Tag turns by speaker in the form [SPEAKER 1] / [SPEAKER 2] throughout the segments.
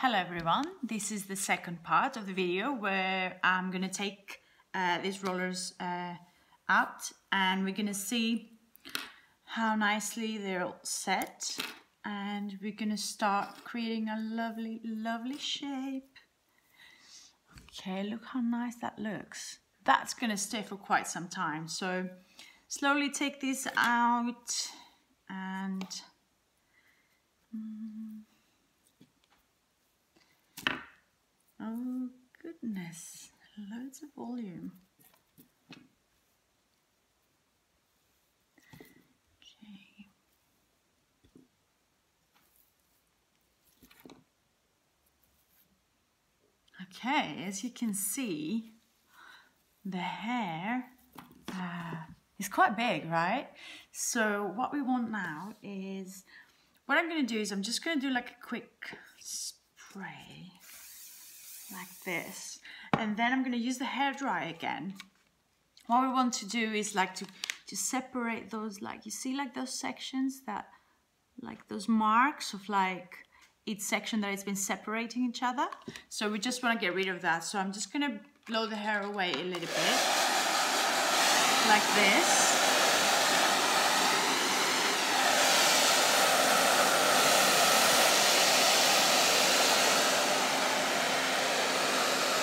[SPEAKER 1] Hello everyone, this is the second part of the video where I'm going to take these rollers out and we're going to see how nicely they're all set, and we're going to start creating a lovely shape. Okay, look how nice that looks. That's going to stay for quite some time, so slowly take this out and oh goodness, loads of volume. Okay. Okay, as you can see, the hair is quite big, right? So what we want now is, what I'm going to do is I'm just going to do like a quick spray like this, and then I'm going to use the hairdryer again. What we want to do is like to separate those, like you see, like those sections that, like those marks of like each section that has been separating each other. So we just want to get rid of that. So I'm just going to blow the hair away a little bit like this.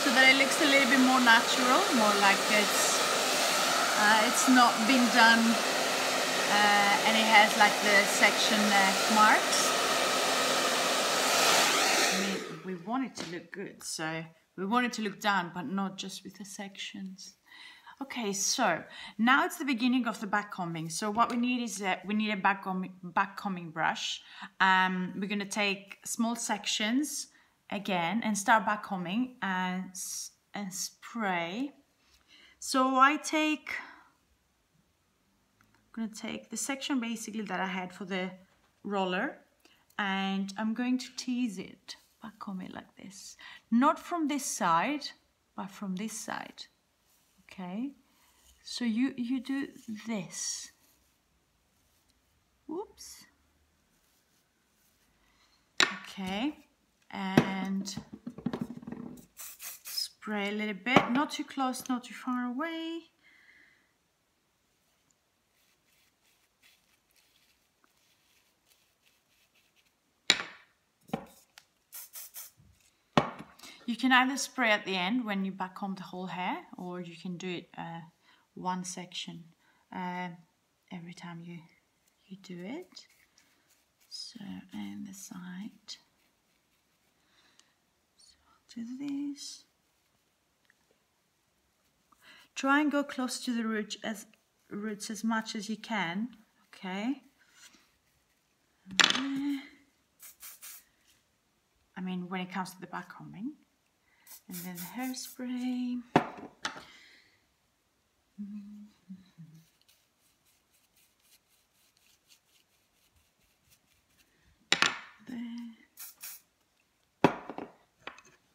[SPEAKER 1] So that it looks a little bit more natural, more like it's not been done and it has like the section marks. I mean, we want it to look good, so we want it to look done, but not just with the sections. Okay, so now it's the beginning of the back combing. So what we need is we need a back combing brush. We're going to take small sections again and start back combing and spray. So I'm going to take the section basically that I had for the roller, and I'm going to tease it, back comb it like this. Not from this side, but from this side. Okay, so you do this. Whoops. Okay, and spray a little bit, not too close, not too far away. You can either spray at the end when you back comb the whole hair, or you can do it one section every time you do it. So, and the side. So I'll do this. Try and go close to the roots as much as you can. Okay. I mean, when it comes to the back combing. And then the hairspray. There.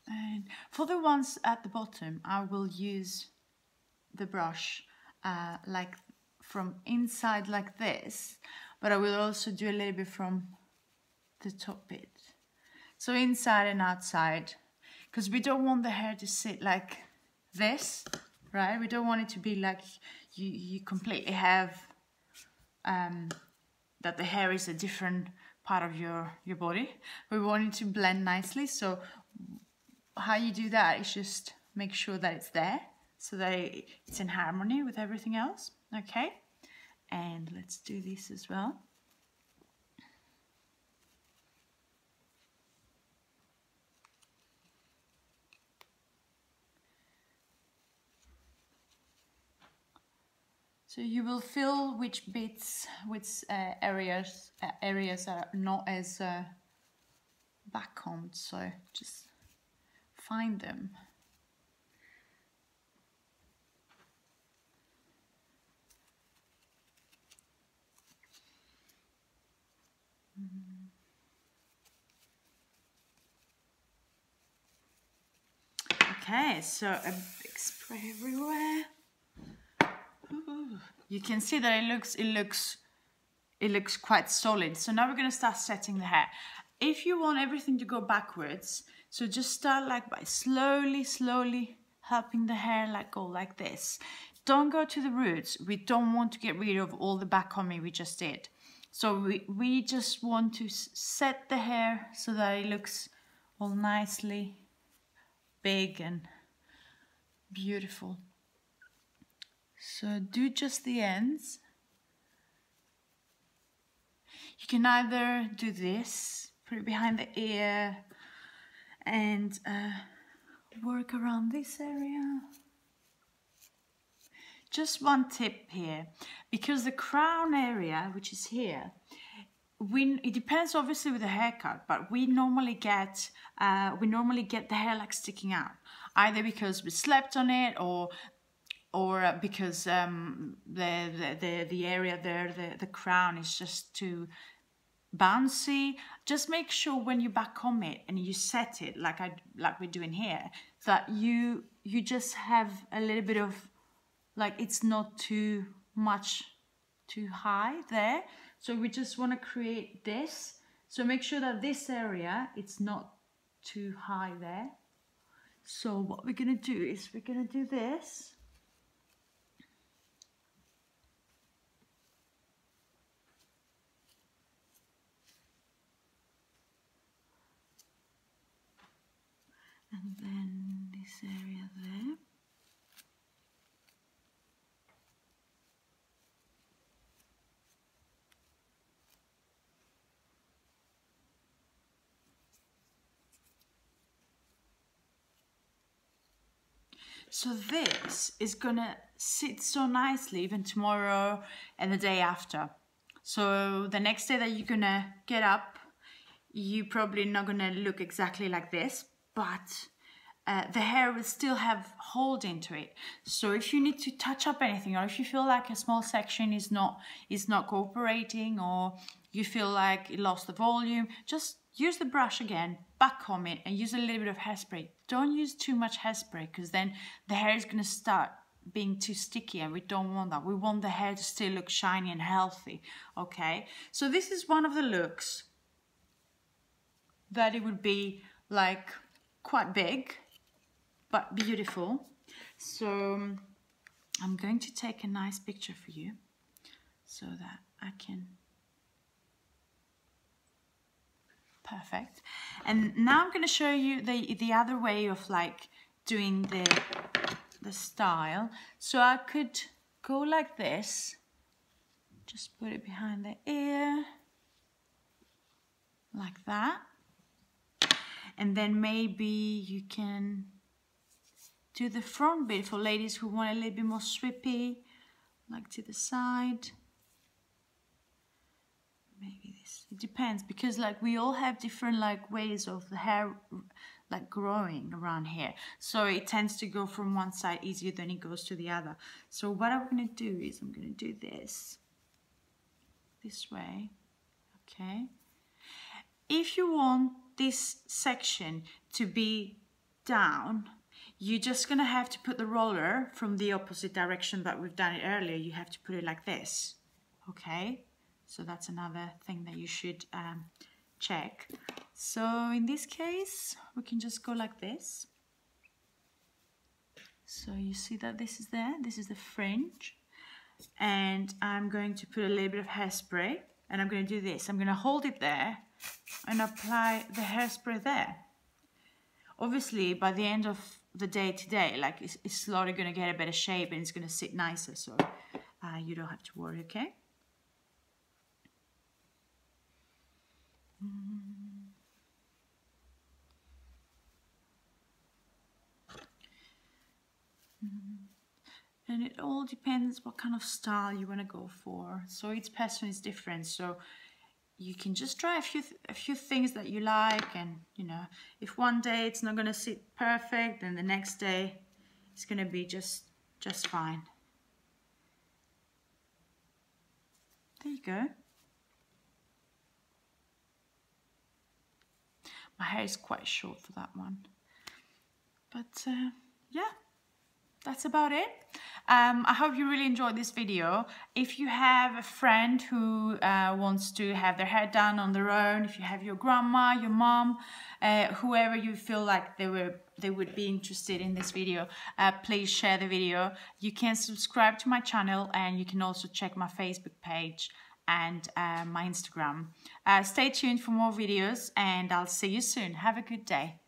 [SPEAKER 1] And for the ones at the bottom, I will use the brush like from inside like this, but I will also do a little bit from the top bit. So inside and outside. Because we don't want the hair to sit like this, right? We don't want it to be like you completely have that the hair is a different part of your body. We want it to blend nicely. So how you do that is just make sure that it's there so that it's in harmony with everything else. Okay, and let's do this as well. So you will feel which bits, which areas are not as back combed. So just find them. Okay, so a big spray everywhere. Ooh. You can see that it looks quite solid. So now we're going to start setting the hair. if you want everything to go backwards, so just start like by slowly helping the hair like go like this. Don't go to the roots. We don't want to get rid of all the back combing we just did. So we just want to set the hair so that it looks all nicely big and beautiful. So do just the ends. You can either do this, put it behind the ear, and work around this area. Just one tip here, because the crown area, which is here, it depends obviously with the haircut, but we normally get the hair like sticking out, either because we slept on it or because the area there, the crown is just too bouncy. Just make sure when you back comb it and you set it like we're doing here, that you just have a little bit of, like, it's not too much too high there. So we just want to create this. So make sure that this area, it's not too high there. So what we're going to do is we're going to do this. And then this area there. So this is gonna sit so nicely even tomorrow and the day after. So the next day that you're gonna get up, you're probably not gonna look exactly like this, but the hair will still have hold into it. So if you need to touch up anything, or if you feel like a small section is not cooperating, or you feel like it lost the volume, just use the brush again, back comb it, and use a little bit of hairspray. Don't use too much hairspray, because then the hair is going to start being too sticky, and we don't want that. We want the hair to still look shiny and healthy, okay? So this is one of the looks that it would be like quite big, but beautiful. So I'm going to take a nice picture for you so that I can... Perfect. And now I'm going to show you the other way of like doing the style. So I could go like this, just put it behind the ear, like that. And then maybe you can do the front bit for ladies who want a little bit more sweepy, like to the side. Maybe this, it depends, because like we all have different like ways of the hair like growing around here. So it tends to go from one side easier than it goes to the other. So what I'm going to do is I'm going to do this way, okay? If you want this section to be down, you're just going to have to put the roller from the opposite direction that we've done it earlier. You have to put it like this, okay? So that's another thing that you should check. So in this case, we can just go like this. So you see that this is there, this is the fringe. And I'm going to put a little bit of hairspray, and I'm going to do this. I'm going to hold it there and apply the hairspray there. Obviously, by the end of the day today, like it's slowly going to get a better shape and it's going to sit nicer. So you don't have to worry, okay? And it all depends what kind of style you want to go for. So each person is different. So you can just try a few things that you like, and you know, if one day it's not going to sit perfect, then the next day it's going to be just fine. There you go. My hair is quite short for that one. But yeah, that's about it. I hope you really enjoyed this video. If you have a friend who wants to have their hair done on their own, if you have your grandma, your mom, whoever you feel like they would be interested in this video, please share the video. You can subscribe to my channel, and you can also check my Facebook page and my Instagram. Stay tuned for more videos, and I'll see you soon. Have a good day.